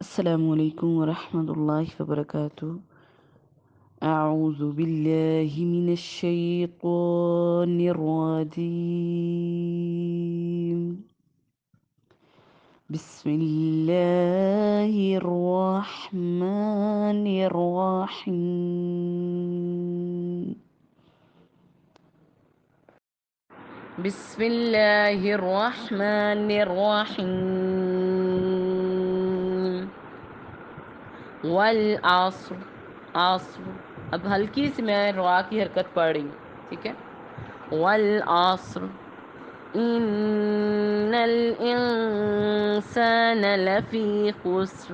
السلام علیکم ورحمۃ اللہ وبرکاتہ۔ اعوذ باللہ من الشیطان الرجیم، بسم اللہ الرحمن الرحیم، بسم اللہ الرحمن الرحیم، والعصر، عصر، اب ہلکی سی میں را کی حرکت پڑھ رہی ہوں، ٹھیک ہے۔ والعصر ان الانسان لفی خسر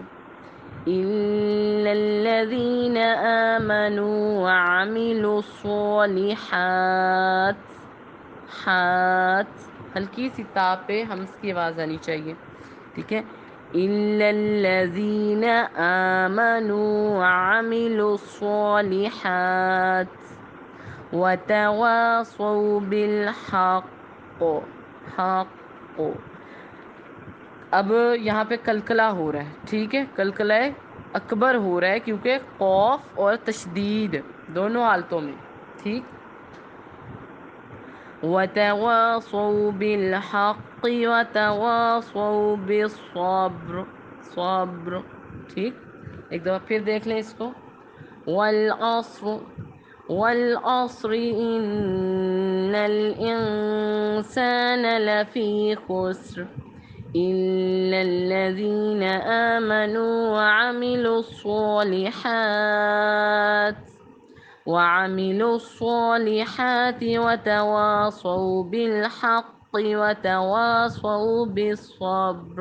الا الذین آمنوا وعملوا الصالحات، ہلکی سی تا پہ ہمس کی آواز آنی چاہیے، ٹھیک ہے۔ الا الذین آمنوا وعملوا الصالحات وتواصوا بالحق، حق، اب یہاں پہ کلکلا ہو رہا ہے، ٹھیک ہے، کلکلہ اکبر ہو رہا ہے کیونکہ قوف اور تشدید دونوں حالتوں میں، ٹھیک۔ وتواصوا بالحق وتواصوا بالصبر، صبر، ٹھیک۔ ایک دفعہ پھر دیکھ لیں اس کو۔ والعصر، والعصر ان الانسان لفی خسر الا الذین آمنوا وعملوا الصالحات وتواصوا بالحق وتواصوا بالصبر۔